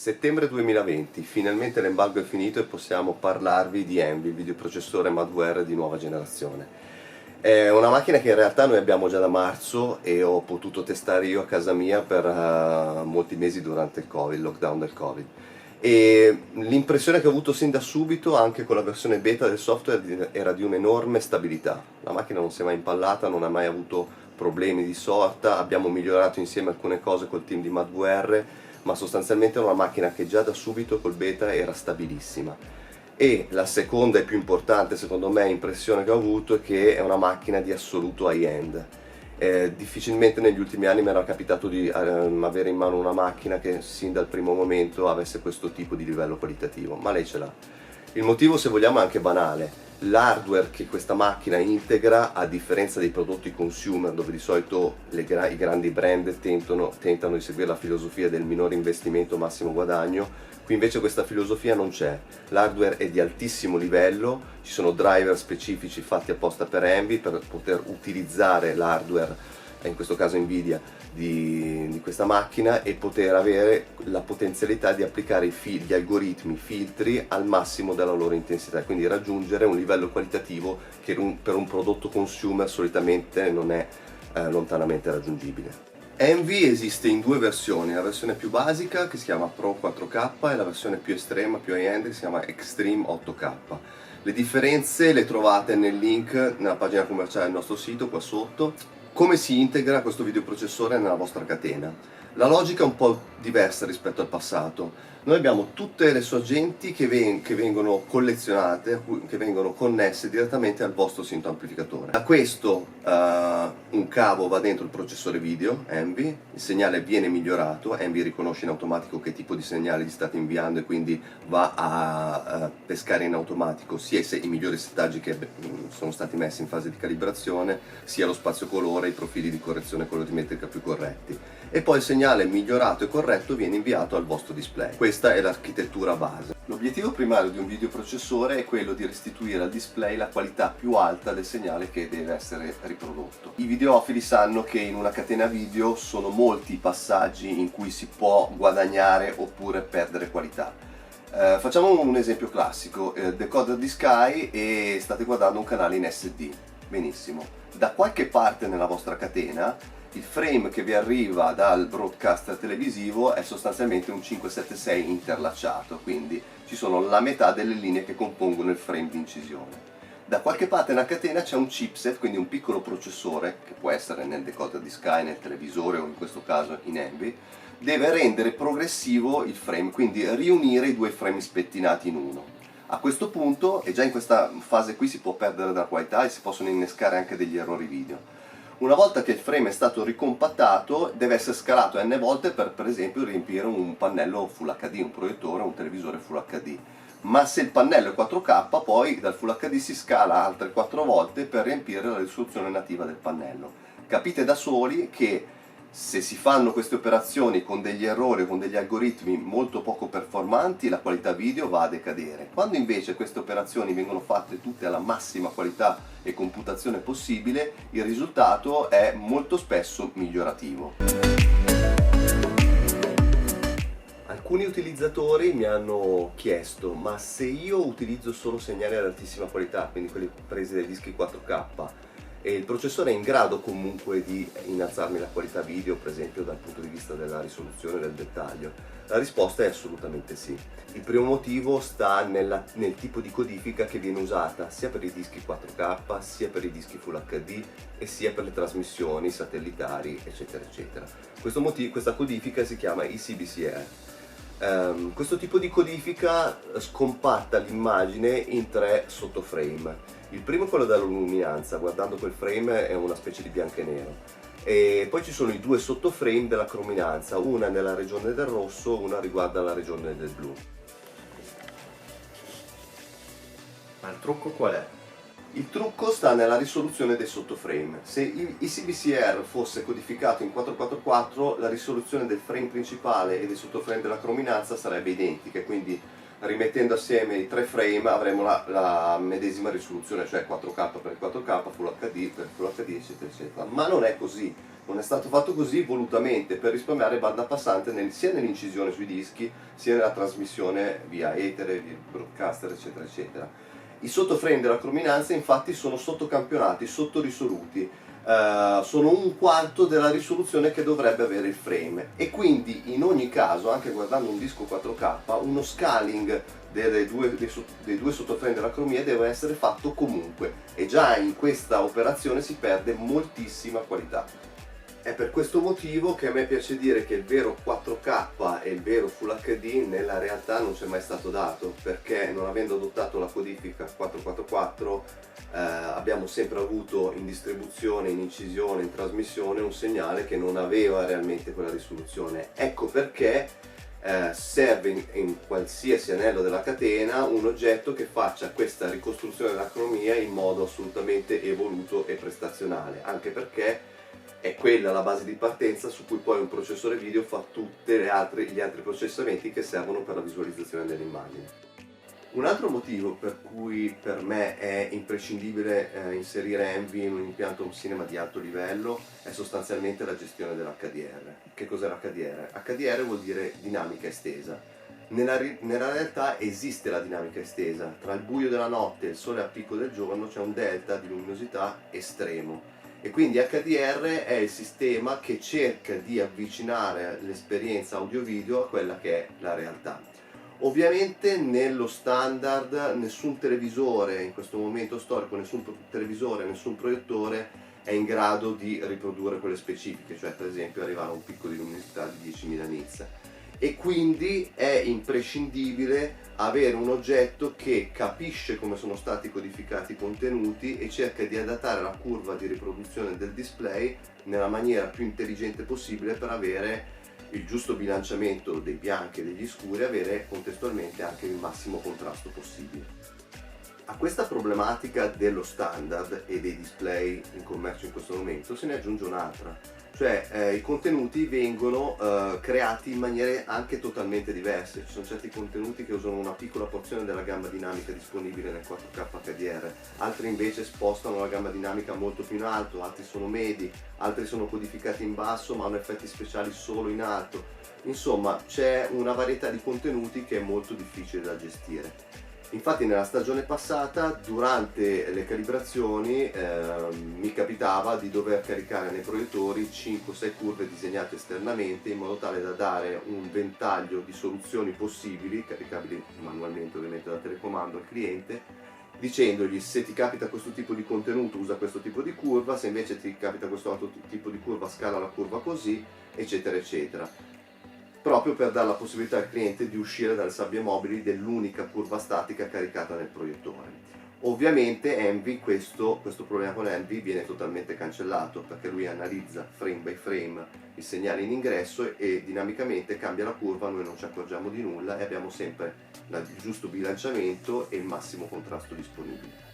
Settembre 2020, finalmente l'embargo è finito e possiamo parlarvi di Envy, il videoprocessore Madware di nuova generazione. È una macchina che in realtà noi abbiamo già da marzo e ho potuto testare io a casa mia per molti mesi durante il lockdown del Covid. E l'impressione che ho avuto sin da subito, anche con la versione beta del software, era di un'enorme stabilità. La macchina non si è mai impallata, non ha mai avuto problemi di sorta, abbiamo migliorato insieme alcune cose col team di Madware, ma sostanzialmente è una macchina che già da subito col beta era stabilissima. E la seconda e più importante secondo me impressione che ho avuto è che è una macchina di assoluto high-end. Difficilmente negli ultimi anni mi era capitato di avere in mano una macchina che sin dal primo momento avesse questo tipo di livello qualitativo, ma lei ce l'ha. Il motivo, se vogliamo, è anche banale. L'hardware che questa macchina integra, a differenza dei prodotti consumer dove di solito i grandi brand tentano di seguire la filosofia del minore investimento massimo guadagno, qui invece questa filosofia non c'è. L'hardware è di altissimo livello, ci sono driver specifici fatti apposta per Envy per poter utilizzare l'hardware, in questo caso Nvidia, di questa macchina, e poter avere la potenzialità di applicare gli algoritmi, i filtri al massimo della loro intensità, quindi raggiungere un livello qualitativo che per un prodotto consumer solitamente non è lontanamente raggiungibile. Envy esiste in due versioni, la versione più basica che si chiama Pro 4K e la versione più estrema, più high-end, che si chiama Extreme 8K. Le differenze le trovate nel link nella pagina commerciale del nostro sito qua sotto. Come si integra questo videoprocessore nella vostra catena? La logica è un po' diversa rispetto al passato. Noi abbiamo tutte le sorgenti che vengono collezionate, che vengono connesse direttamente al vostro synth amplificatore. Da questo un cavo va dentro il processore video Envy, il segnale viene migliorato, Envy riconosce in automatico che tipo di segnale gli state inviando e quindi va a pescare in automatico sia i migliori settaggi che sono stati messi in fase di calibrazione, sia lo spazio colore e i profili di correzione colorimetrica più corretti. E poi il segnale migliorato e corretto viene inviato al vostro display. Questa è l'architettura base. L'obiettivo primario di un videoprocessore è quello di restituire al display la qualità più alta del segnale che deve essere riprodotto. I videofili sanno che in una catena video sono molti i passaggi in cui si può guadagnare oppure perdere qualità. Facciamo un esempio classico, decoder di Sky e state guardando un canale in SD. Benissimo. Da qualche parte nella vostra catena il frame che vi arriva dal broadcaster televisivo è sostanzialmente un 576 interlacciato, quindi ci sono la metà delle linee che compongono il frame di incisione. Da qualche parte nella catena c'è un chipset, quindi un piccolo processore, che può essere nel decoder di Sky, nel televisore o in questo caso in Envy, deve rendere progressivo il frame, quindi riunire i due frame spettinati in uno. A questo punto, e già in questa fase qui, si può perdere della qualità e si possono innescare anche degli errori video. Una volta che il frame è stato ricompattato, deve essere scalato n volte per esempio riempire un pannello Full HD, un proiettore o un televisore Full HD. Ma se il pannello è 4K, poi dal Full HD si scala altre 4 volte per riempire la risoluzione nativa del pannello. Capite da soli che se si fanno queste operazioni con degli errori o con degli algoritmi molto poco performanti, la qualità video va a decadere. Quando invece queste operazioni vengono fatte tutte alla massima qualità e computazione possibile, il risultato è molto spesso migliorativo. Alcuni utilizzatori mi hanno chiesto: ma se io utilizzo solo segnali ad altissima qualità, quindi quelli presi dai dischi 4K, e il processore è in grado comunque di innalzarmi la qualità video, per esempio dal punto di vista della risoluzione e del dettaglio? La risposta è assolutamente sì. Il primo motivo sta nel tipo di codifica che viene usata sia per i dischi 4K, sia per i dischi Full HD e sia per le trasmissioni satellitari, eccetera eccetera. Questa codifica si chiama ECBCR. Questo tipo di codifica scompatta l'immagine in 3 sottoframe. Il primo è quello della luminanza, guardando quel frame è una specie di bianco e nero. E poi ci sono i 2 sottoframe della crominanza, una nella regione del rosso, una riguarda la regione del blu. Ma il trucco qual è? Il trucco sta nella risoluzione dei sottoframe. Se il CBCR fosse codificato in 444, la risoluzione del frame principale e dei sottoframe della crominanza sarebbe identica, quindi rimettendo assieme i 3 frame avremo la medesima risoluzione, cioè 4K per il 4K, Full HD per il Full HD, eccetera, eccetera. Ma non è così, non è stato fatto così volutamente per risparmiare banda passante sia nell'incisione sui dischi, sia nella trasmissione via etere, via broadcaster, eccetera, eccetera. I sottoframe della crominanza infatti sono sottocampionati, sottorisoluti, sono un quarto della risoluzione che dovrebbe avere il frame, e quindi in ogni caso, anche guardando un disco 4K, uno scaling dei due sottoframe della cromia deve essere fatto comunque, e già in questa operazione si perde moltissima qualità. È per questo motivo che a me piace dire che il vero 4K e il vero Full HD nella realtà non c'è mai stato dato, perché non avendo adottato la codifica 444 abbiamo sempre avuto in distribuzione, in incisione, in trasmissione un segnale che non aveva realmente quella risoluzione. Ecco perché serve in qualsiasi anello della catena un oggetto che faccia questa ricostruzione della cromia in modo assolutamente evoluto e prestazionale, anche perché è quella la base di partenza su cui poi un processore video fa tutti gli altri processamenti che servono per la visualizzazione delle immagini. Un altro motivo per cui per me è imprescindibile inserire Envy in un impianto home cinema di alto livello è sostanzialmente la gestione dell'HDR. Che cos'è l'HDR? HDR vuol dire dinamica estesa. Nella realtà esiste la dinamica estesa, tra il buio della notte e il sole a picco del giorno c'è un delta di luminosità estremo. E quindi HDR è il sistema che cerca di avvicinare l'esperienza audio-video a quella che è la realtà. Ovviamente nello standard nessun televisore, in questo momento storico, nessun televisore, nessun proiettore è in grado di riprodurre quelle specifiche, cioè per esempio arrivare a un picco di luminosità di 10.000 nits. E quindi è imprescindibile avere un oggetto che capisce come sono stati codificati i contenuti e cerca di adattare la curva di riproduzione del display nella maniera più intelligente possibile per avere il giusto bilanciamento dei bianchi e degli scuri e avere contestualmente anche il massimo contrasto possibile. A questa problematica dello standard e dei display in commercio in questo momento se ne aggiunge un'altra, cioè i contenuti vengono creati in maniere anche totalmente diverse. Ci sono certi contenuti che usano una piccola porzione della gamma dinamica disponibile nel 4K HDR, altri invece spostano la gamma dinamica molto più in alto, altri sono medi, altri sono codificati in basso ma hanno effetti speciali solo in alto. Insomma, c'è una varietà di contenuti che è molto difficile da gestire. Infatti nella stagione passata, durante le calibrazioni, mi capitava di dover caricare nei proiettori 5-6 curve disegnate esternamente in modo tale da dare un ventaglio di soluzioni possibili, caricabili manualmente ovviamente da telecomando al cliente, dicendogli: se ti capita questo tipo di contenuto usa questo tipo di curva, se invece ti capita questo altro tipo di curva scala la curva così, eccetera eccetera, proprio per dare la possibilità al cliente di uscire dalle sabbie mobili dell'unica curva statica caricata nel proiettore. Ovviamente Envy, questo problema con Envy viene totalmente cancellato, perché lui analizza frame by frame il segnale in ingresso e dinamicamente cambia la curva, noi non ci accorgiamo di nulla e abbiamo sempre il giusto bilanciamento e il massimo contrasto disponibile.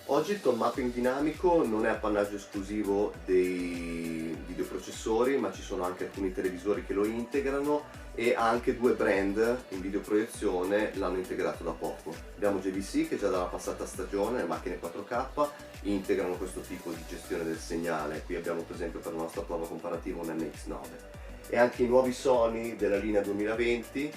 Oggi il tone mapping dinamico non è appannaggio esclusivo dei videoprocessori, ma ci sono anche alcuni televisori che lo integrano e anche 2 brand in videoproiezione l'hanno integrato da poco. Abbiamo JVC che già dalla passata stagione, le macchine 4K, integrano questo tipo di gestione del segnale. Qui abbiamo per esempio per la nostra prova comparativa un MX9. E anche i nuovi Sony della linea 2020,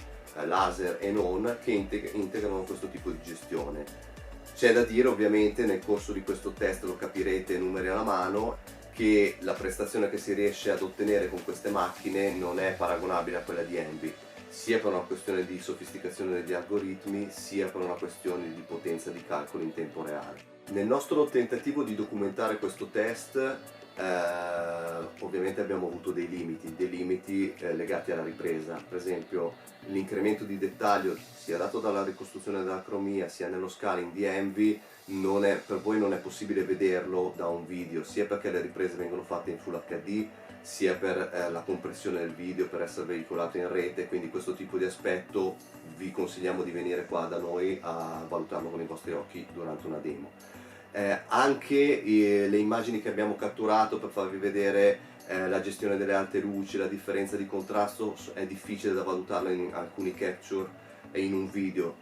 laser e non, che integrano questo tipo di gestione. C'è da dire ovviamente, nel corso di questo test lo capirete numeri alla mano, che la prestazione che si riesce ad ottenere con queste macchine non è paragonabile a quella di Envy, sia per una questione di sofisticazione degli algoritmi, sia per una questione di potenza di calcolo in tempo reale. Nel nostro tentativo di documentare questo test ovviamente abbiamo avuto dei limiti legati alla ripresa. Per esempio l'incremento di dettaglio sia dato dalla ricostruzione della cromia sia nello scaling di Envy per voi non è possibile vederlo da un video, sia perché le riprese vengono fatte in Full HD, sia per la compressione del video per essere veicolato in rete, quindi questo tipo di aspetto vi consigliamo di venire qua da noi a valutarlo con i vostri occhi durante una demo. Anche le immagini che abbiamo catturato per farvi vedere la gestione delle alte luci, la differenza di contrasto è difficile da valutarla in alcuni capture e in un video.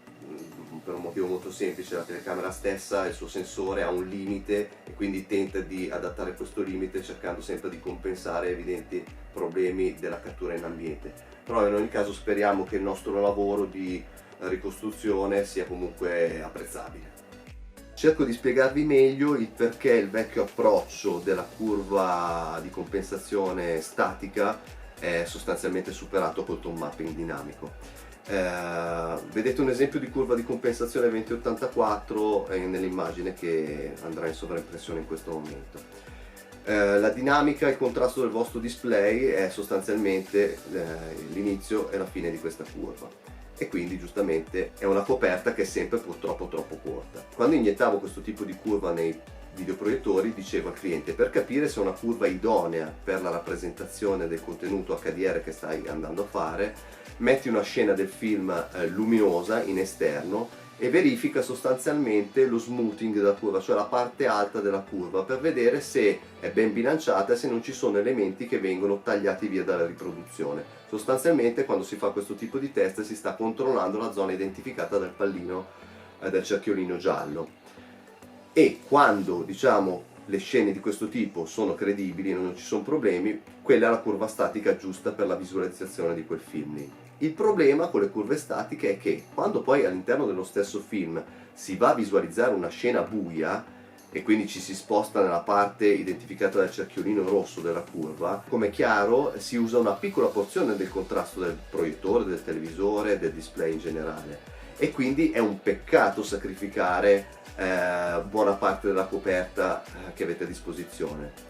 per un motivo molto semplice: la telecamera stessa, il suo sensore ha un limite e quindi tenta di adattare questo limite cercando sempre di compensare evidenti problemi della cattura in ambiente. Però in ogni caso speriamo che il nostro lavoro di ricostruzione sia comunque apprezzabile. Cerco di spiegarvi meglio il perché il vecchio approccio della curva di compensazione statica è sostanzialmente superato col tone mapping dinamico. Vedete un esempio di curva di compensazione 2084 nell'immagine che andrà in sovraimpressione in questo momento. La dinamica e il contrasto del vostro display è sostanzialmente l'inizio e la fine di questa curva, e quindi giustamente è una coperta che è sempre purtroppo troppo corta. Quando iniettavo questo tipo di curva nei videoproiettori dicevo al cliente: per capire se è una curva idonea per la rappresentazione del contenuto HDR che stai andando a fare, metti una scena del film luminosa in esterno e verifica sostanzialmente lo smoothing della curva, cioè la parte alta della curva, per vedere se è ben bilanciata e se non ci sono elementi che vengono tagliati via dalla riproduzione. Sostanzialmente quando si fa questo tipo di test si sta controllando la zona identificata dal pallino, del cerchiolino giallo, e quando diciamo le scene di questo tipo sono credibili e non ci sono problemi, quella è la curva statica giusta per la visualizzazione di quel film lì. Il problema con le curve statiche è che quando poi all'interno dello stesso film si va a visualizzare una scena buia e quindi ci si sposta nella parte identificata dal cerchiolino rosso della curva, come è chiaro si usa una piccola porzione del contrasto del proiettore, del televisore, del display in generale, e quindi è un peccato sacrificare buona parte della coperta che avete a disposizione.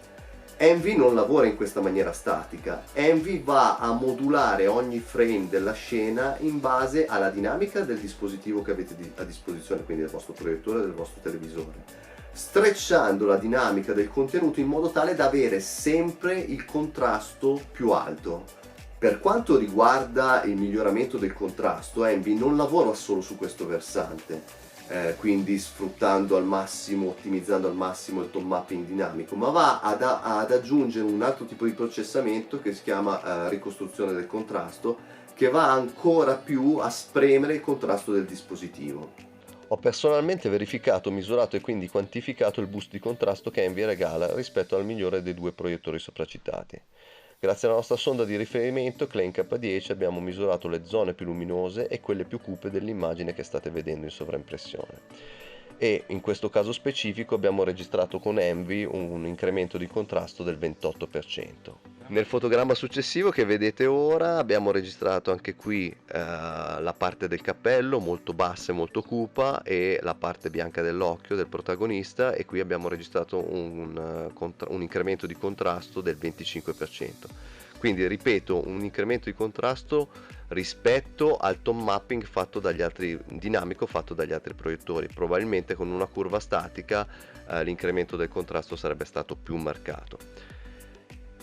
Envy non lavora in questa maniera statica. Envy va a modulare ogni frame della scena in base alla dinamica del dispositivo che avete a disposizione, quindi del vostro proiettore e del vostro televisore, strecciando la dinamica del contenuto in modo tale da avere sempre il contrasto più alto. Per quanto riguarda il miglioramento del contrasto, Envy non lavora solo su questo versante, quindi sfruttando al massimo, ottimizzando al massimo il tone mapping dinamico, ma va ad aggiungere un altro tipo di processamento che si chiama ricostruzione del contrasto, che va ancora più a spremere il contrasto del dispositivo. Ho personalmente verificato, misurato e quindi quantificato il boost di contrasto che Envy regala rispetto al migliore dei due proiettori sopracitati. Grazie alla nostra sonda di riferimento Klein K10 abbiamo misurato le zone più luminose e quelle più cupe dell'immagine che state vedendo in sovraimpressione. E in questo caso specifico abbiamo registrato con Envy un incremento di contrasto del 28%. Nel fotogramma successivo che vedete ora abbiamo registrato anche qui la parte del cappello molto bassa e molto cupa e la parte bianca dell'occhio del protagonista, e qui abbiamo registrato un incremento di contrasto del 25%. Quindi ripeto, un incremento di contrasto rispetto al tone mapping dinamico fatto dagli altri proiettori. Probabilmente con una curva statica l'incremento del contrasto sarebbe stato più marcato.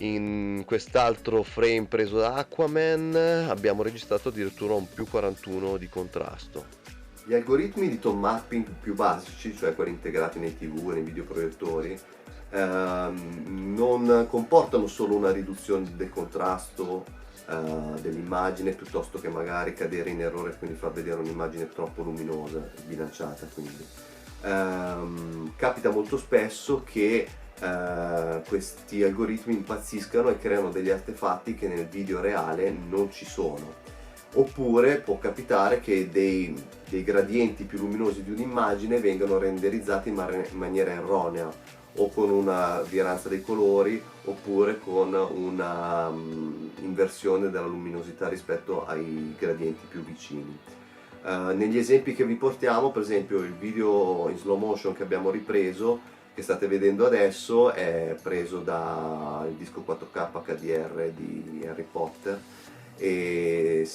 In quest'altro frame preso da Aquaman abbiamo registrato addirittura un più 41 di contrasto. Gli algoritmi di tone mapping più basici, cioè quelli integrati nei TV e nei videoproiettori, non comportano solo una riduzione del contrasto dell'immagine, piuttosto che magari cadere in errore e quindi far vedere un'immagine troppo luminosa, sbilanciata. Quindi capita molto spesso che questi algoritmi impazziscano e creano degli artefatti che nel video reale non ci sono, oppure può capitare che dei gradienti più luminosi di un'immagine vengano renderizzati in maniera erronea, o con una viranza dei colori oppure con una inversione della luminosità rispetto ai gradienti più vicini. Negli esempi che vi portiamo, per esempio il video in slow motion che abbiamo ripreso, che state vedendo adesso, è preso dal disco 4K HDR di Harry Potter e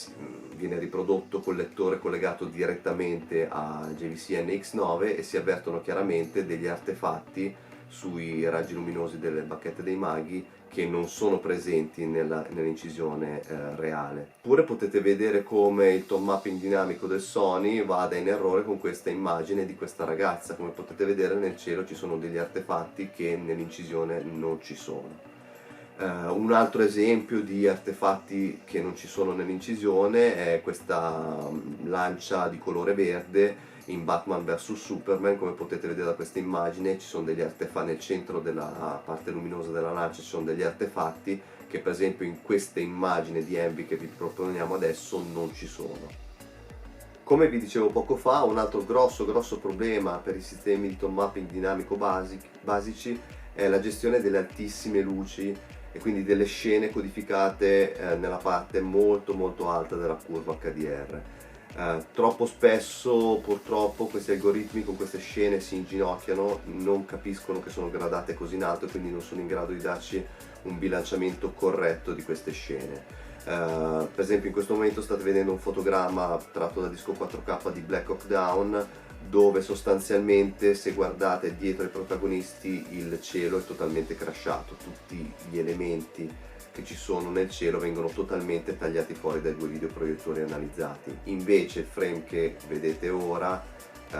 viene riprodotto col lettore collegato direttamente a JVC NX9 e si avvertono chiaramente degli artefatti sui raggi luminosi delle bacchette dei maghi che non sono presenti nell'incisione reale. Oppure potete vedere come il tone mapping dinamico del Sony vada in errore con questa immagine di questa ragazza. Come potete vedere nel cielo ci sono degli artefatti che nell'incisione non ci sono. Un altro esempio di artefatti che non ci sono nell'incisione è questa lancia di colore verde in Batman vs Superman. Come potete vedere da questa immagine ci sono degli artefatti nel centro della parte luminosa della lancia, ci sono degli artefatti che per esempio in questa immagine di Envy che vi proponiamo adesso non ci sono. Come vi dicevo poco fa, un altro grosso problema per i sistemi di tone mapping dinamico basici è la gestione delle altissime luci e quindi delle scene codificate nella parte molto alta della curva HDR. Troppo spesso purtroppo questi algoritmi con queste scene si inginocchiano, non capiscono che sono gradate così in alto e quindi non sono in grado di darci un bilanciamento corretto di queste scene. Per esempio in questo momento state vedendo un fotogramma tratto da disco 4K di Black Hawk Down, dove sostanzialmente, se guardate dietro ai protagonisti, il cielo è totalmente crashato, tutti gli elementi che ci sono nel cielo vengono totalmente tagliati fuori dai due videoproiettori analizzati. Invece il frame che vedete ora,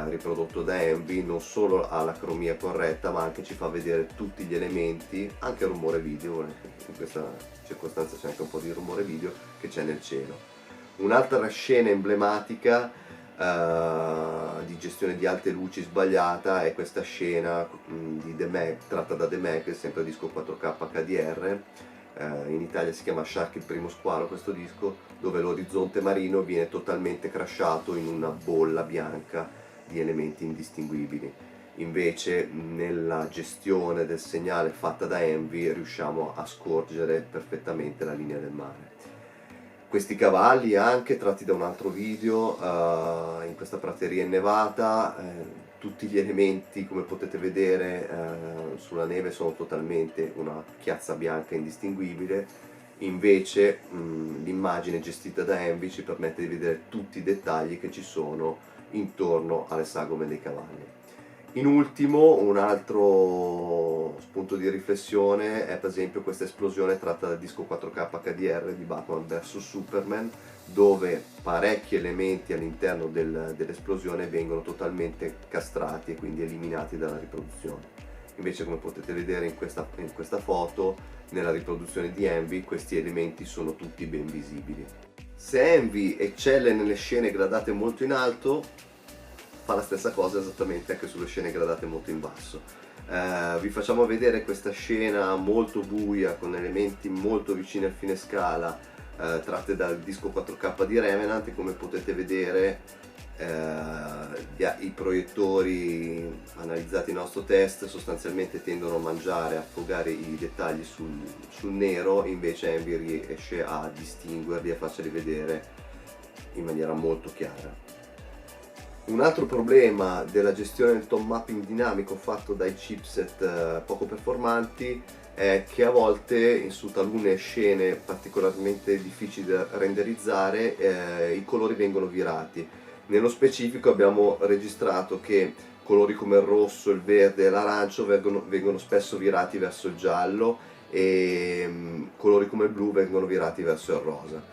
riprodotto da Envy, non solo ha la cromia corretta ma anche ci fa vedere tutti gli elementi, anche il rumore video, in questa circostanza c'è anche un po' di rumore video che c'è nel cielo. Un'altra scena emblematica di gestione di alte luci sbagliata è questa scena di The Meg, tratta da The Meg, sempre disco 4K HDR. In Italia si chiama Shark il primo squalo questo disco, dove l'orizzonte marino viene totalmente crashato in una bolla bianca di elementi indistinguibili. Invece nella gestione del segnale fatta da Envy riusciamo a scorgere perfettamente la linea del mare. Questi cavalli, anche tratti da un altro video, in questa prateria innevata, tutti gli elementi, come potete vedere, sulla neve sono totalmente una chiazza bianca indistinguibile. Invece l'immagine gestita da Envy ci permette di vedere tutti i dettagli che ci sono intorno alle sagome dei cavalli. In ultimo, un altro spunto di riflessione è per esempio questa esplosione tratta dal disco 4K HDR di Batman vs Superman, dove parecchi elementi all'interno dell'esplosione vengono totalmente castrati e quindi eliminati dalla riproduzione. Invece, come potete vedere in questa foto, nella riproduzione di Envy questi elementi sono tutti ben visibili. Se Envy eccelle nelle scene gradate molto in alto, fa la stessa cosa esattamente anche sulle scene gradate molto in basso. Vi facciamo vedere questa scena molto buia con elementi molto vicini al fine scala, tratte dal disco 4K di Revenant, e come potete vedere i proiettori analizzati nel nostro test sostanzialmente tendono a mangiare, a affogare i dettagli sul nero, invece Envy riesce a distinguerli e a farceli vedere in maniera molto chiara. Un altro problema della gestione del tone mapping dinamico fatto dai chipset poco performanti è che a volte su talune scene particolarmente difficili da renderizzare i colori vengono virati. Nello specifico abbiamo registrato che colori come il rosso, il verde e l'arancio vengono spesso virati verso il giallo e colori come il blu vengono virati verso il rosa.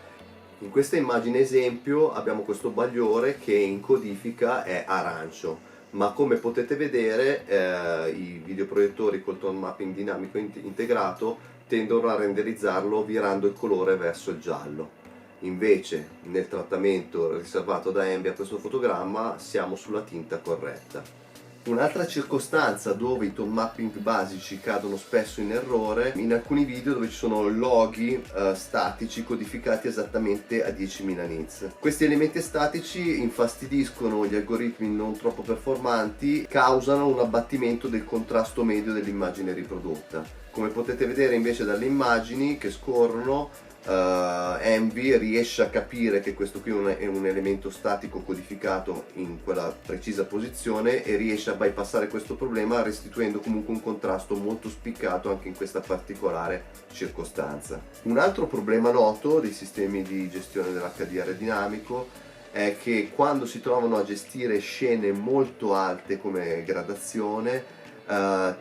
In questa immagine esempio abbiamo questo bagliore che in codifica è arancio, ma come potete vedere i videoproiettori col tone mapping dinamico integrato tendono a renderizzarlo virando il colore verso il giallo. Invece nel trattamento riservato da Envy a questo fotogramma siamo sulla tinta corretta. Un'altra circostanza dove i tone mapping basici cadono spesso in errore, in alcuni video dove ci sono loghi statici codificati esattamente a 10.000 nits. Questi elementi statici infastidiscono gli algoritmi non troppo performanti, causano un abbattimento del contrasto medio dell'immagine riprodotta. Come potete vedere invece dalle immagini che scorrono, Envy riesce a capire che questo qui è un elemento statico codificato in quella precisa posizione e riesce a bypassare questo problema restituendo comunque un contrasto molto spiccato anche in questa particolare circostanza. Un altro problema noto dei sistemi di gestione dell'HDR dinamico è che quando si trovano a gestire scene molto alte come gradazione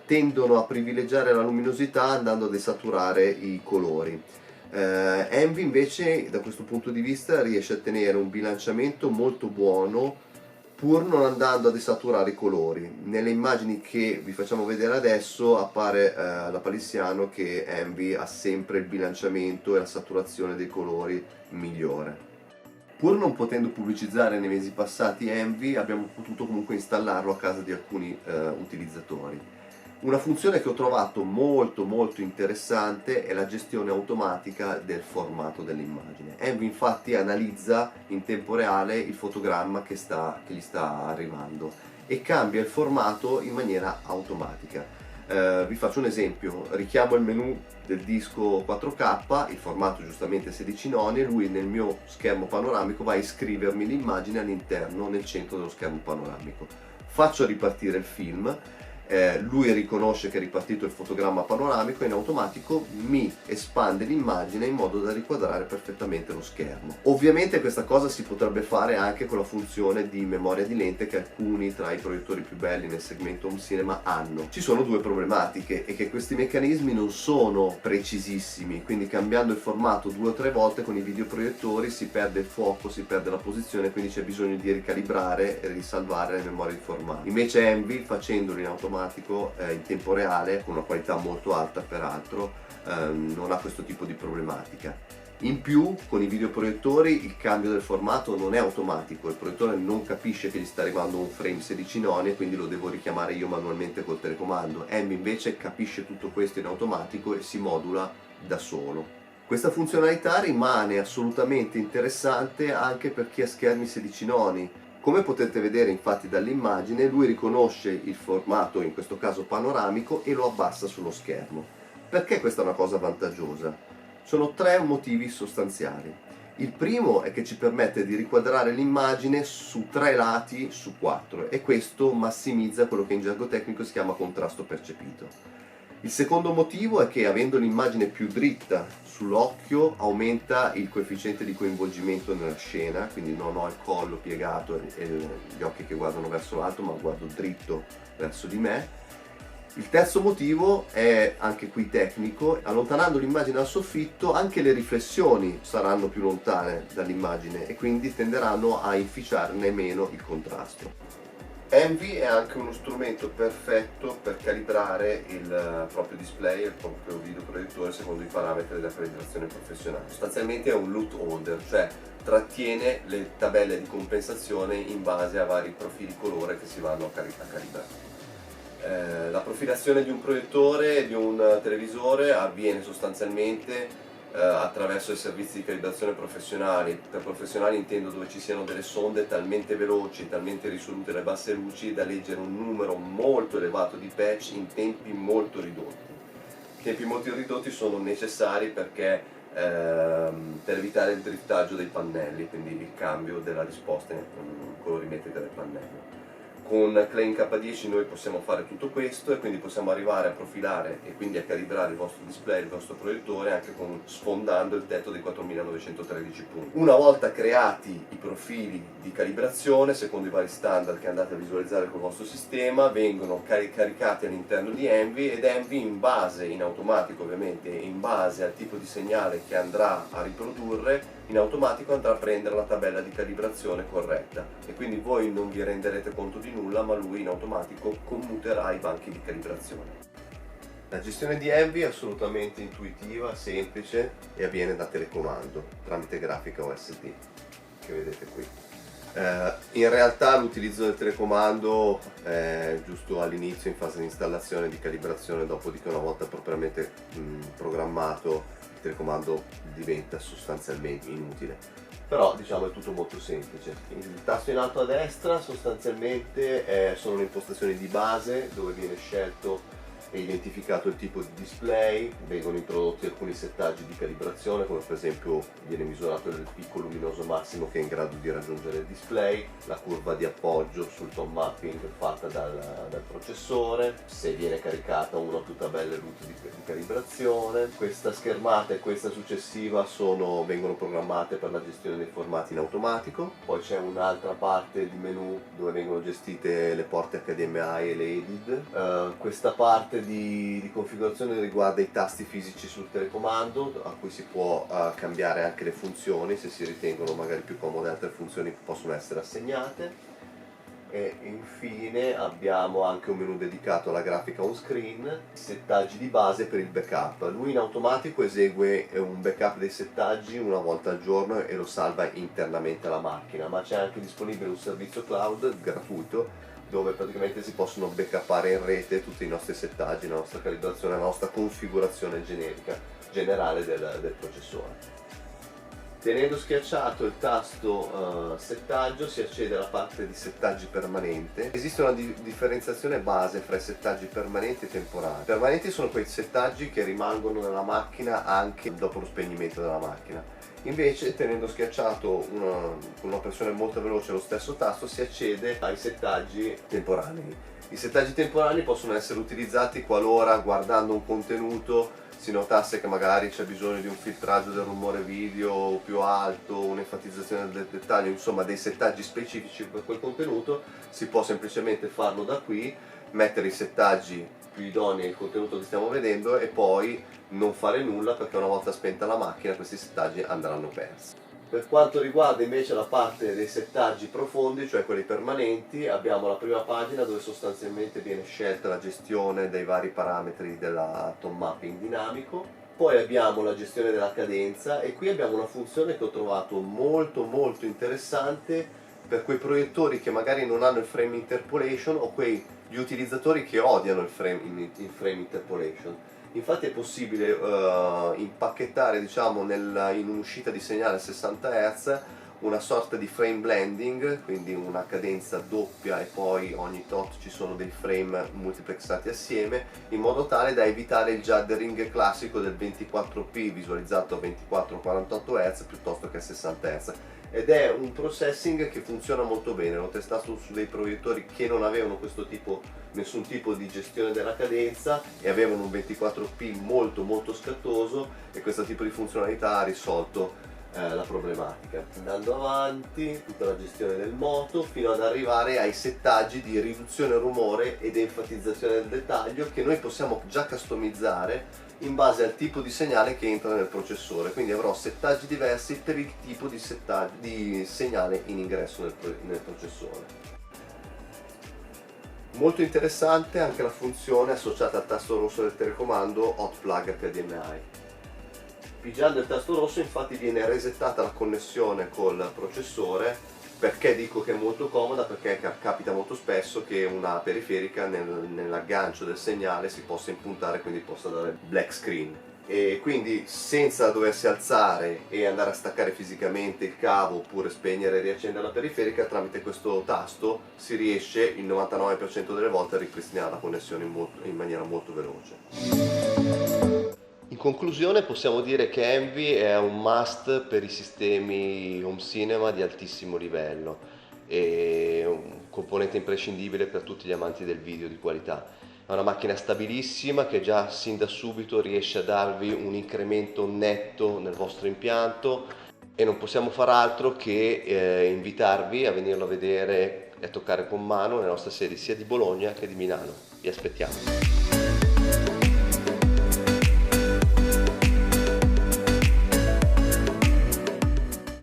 tendono a privilegiare la luminosità andando a desaturare i colori. Envy invece da questo punto di vista riesce a tenere un bilanciamento molto buono pur non andando a desaturare i colori. Nelle immagini che vi facciamo vedere adesso appare lapalissiano che Envy ha sempre il bilanciamento e la saturazione dei colori migliore. Pur non potendo pubblicizzare nei mesi passati Envy, abbiamo potuto comunque installarlo a casa di alcuni utilizzatori. Una funzione che ho trovato molto interessante è la gestione automatica del formato dell'immagine. Envy infatti analizza in tempo reale il fotogramma che gli sta arrivando e cambia il formato in maniera automatica. Vi faccio un esempio: richiamo il menu del disco 4K, il formato giustamente 16 noni, e lui nel mio schermo panoramico va a iscrivermi l'immagine all'interno, nel centro dello schermo panoramico. Faccio ripartire il film, lui riconosce che è ripartito il fotogramma panoramico e in automatico mi espande l'immagine in modo da riquadrare perfettamente lo schermo. Ovviamente questa cosa si potrebbe fare anche con la funzione di memoria di lente che alcuni tra i proiettori più belli nel segmento home cinema hanno. Ci sono due problematiche: e che questi meccanismi non sono precisissimi, quindi cambiando il formato 2 o 3 volte con i videoproiettori si perde il fuoco, si perde la posizione, quindi c'è bisogno di ricalibrare e risalvare le memorie di formato. Invece Envy, facendolo in automatico in tempo reale, con una qualità molto alta peraltro, non ha questo tipo di problematica. In più, con i videoproiettori il cambio del formato non è automatico, il proiettore non capisce che gli sta arrivando un frame 16 noni e quindi lo devo richiamare io manualmente col telecomando. Envy invece capisce tutto questo in automatico e si modula da solo. Questa funzionalità rimane assolutamente interessante anche per chi ha schermi 16 noni. Come potete vedere infatti dall'immagine, lui riconosce il formato, in questo caso panoramico, e lo abbassa sullo schermo. Perché questa è una cosa vantaggiosa? Sono 3 motivi sostanziali. Il primo è che ci permette di riquadrare l'immagine su 3 lati su 4 e questo massimizza quello che in gergo tecnico si chiama contrasto percepito. Il secondo motivo è che, avendo l'immagine più dritta sull'occhio, aumenta il coefficiente di coinvolgimento nella scena, quindi non ho il collo piegato e gli occhi che guardano verso l'alto, ma guardo dritto verso di me. Il terzo motivo è anche qui tecnico: allontanando l'immagine dal soffitto anche le riflessioni saranno più lontane dall'immagine e quindi tenderanno a inficiarne meno il contrasto. Envy è anche uno strumento perfetto per calibrare il proprio display e il proprio videoproiettore secondo i parametri della calibrazione professionale. Sostanzialmente è un loot holder, cioè trattiene le tabelle di compensazione in base a vari profili colore che si vanno a calibrare. La profilazione di un proiettore e di un televisore avviene sostanzialmente attraverso i servizi di calibrazione professionali. Per professionali intendo dove ci siano delle sonde talmente veloci, talmente risolute le basse luci da leggere un numero molto elevato di patch in tempi molto ridotti. I tempi molto ridotti sono necessari perché per evitare il driftaggio dei pannelli, quindi il cambio della risposta in colorimetria del pannello. Con Klein K10 noi possiamo fare tutto questo e quindi possiamo arrivare a profilare e quindi a calibrare il vostro display, il vostro proiettore anche sfondando il tetto dei 4913 punti. Una volta creati i profili di calibrazione secondo i vari standard che andate a visualizzare col vostro sistema, vengono caricati all'interno di Envy ed Envy, in automatico ovviamente, in base al tipo di segnale che andrà a riprodurre, in automatico andrà a prendere la tabella di calibrazione corretta e quindi voi non vi renderete conto di nulla, ma lui in automatico commuterà i banchi di calibrazione. La gestione di Envy è assolutamente intuitiva, semplice e avviene da telecomando tramite grafica OSD che vedete qui. In realtà l'utilizzo del telecomando è giusto all'inizio, in fase di installazione e di calibrazione, dopodiché una volta propriamente programmato il telecomando diventa sostanzialmente inutile. Però diciamo è tutto molto semplice. Il tasto in alto a destra sostanzialmente sono le impostazioni di base dove viene scelto e identificato il tipo di display, vengono introdotti alcuni settaggi di calibrazione, come per esempio viene misurato il picco luminoso massimo che è in grado di raggiungere il display, la curva di appoggio sul tone mapping fatta dal processore, se viene caricata una o più tabelle root di calibrazione. Questa schermata e questa successiva vengono programmate per la gestione dei formati in automatico. Poi c'è un'altra parte di menu dove vengono gestite le porte HDMI e le EDID. Questa parte di configurazione riguarda i tasti fisici sul telecomando, a cui si può cambiare anche le funzioni, se si ritengono magari più comode altre funzioni possono essere assegnate. E infine abbiamo anche un menu dedicato alla grafica on screen, settaggi di base per il backup. Lui in automatico esegue un backup dei settaggi una volta al giorno e lo salva internamente alla macchina, ma c'è anche disponibile un servizio cloud gratuito dove praticamente si possono backupare in rete tutti i nostri settaggi, la nostra calibrazione, la nostra configurazione generale del processore. Tenendo schiacciato il tasto settaggio si accede alla parte di settaggi permanente. Esiste una differenziazione base fra i settaggi permanenti e temporanei. Permanenti sono quei settaggi che rimangono nella macchina anche dopo lo spegnimento della macchina. Invece, tenendo schiacciato con una pressione molto veloce lo stesso tasto, si accede ai settaggi temporanei. I settaggi temporanei possono essere utilizzati qualora, guardando un contenuto, si notasse che magari c'è bisogno di un filtraggio del rumore video più alto, un'enfatizzazione del dettaglio, insomma dei settaggi specifici per quel contenuto, si può semplicemente farlo da qui, mettere i settaggi più idonei al contenuto che stiamo vedendo e poi non fare nulla, perché una volta spenta la macchina questi settaggi andranno persi. Per quanto riguarda invece la parte dei settaggi profondi, cioè quelli permanenti, abbiamo la prima pagina dove sostanzialmente viene scelta la gestione dei vari parametri della tone mapping dinamico. Poi abbiamo la gestione della cadenza e qui abbiamo una funzione che ho trovato molto interessante per quei proiettori che magari non hanno il frame interpolation o gli utilizzatori che odiano il frame interpolation. Infatti è possibile impacchettare, diciamo, in un'uscita di segnale a 60 Hz una sorta di frame blending, quindi una cadenza doppia e poi ogni tot ci sono dei frame multiplexati assieme, in modo tale da evitare il juddering classico del 24p visualizzato a 24-48 Hz piuttosto che a 60 Hz. Ed è un processing che funziona molto bene, l'ho testato su dei proiettori che non avevano nessun tipo di gestione della cadenza e avevano un 24p molto scattoso, e questo tipo di funzionalità ha risolto la problematica. Andando avanti, tutta la gestione del moto fino ad arrivare ai settaggi di riduzione rumore ed enfatizzazione del dettaglio che noi possiamo già customizzare in base al tipo di segnale che entra nel processore, quindi avrò settaggi diversi per il tipo di segnale in ingresso nel processore. Molto interessante anche la funzione associata al tasto rosso del telecomando Hot Plug HDMI. Pigiando il tasto rosso infatti viene resettata la connessione col processore. Perché dico che è molto comoda? Perché capita molto spesso che una periferica nell'aggancio del segnale si possa impuntare, quindi possa dare black screen, e quindi senza doversi alzare e andare a staccare fisicamente il cavo oppure spegnere e riaccendere la periferica, tramite questo tasto si riesce il 99% delle volte a ripristinare la connessione in maniera molto veloce. In conclusione possiamo dire che Envy è un must per i sistemi home cinema di altissimo livello e un componente imprescindibile per tutti gli amanti del video di qualità. È una macchina stabilissima che già sin da subito riesce a darvi un incremento netto nel vostro impianto, e non possiamo far altro che invitarvi a venirlo a vedere e a toccare con mano nelle nostre sedi sia di Bologna che di Milano. Vi aspettiamo!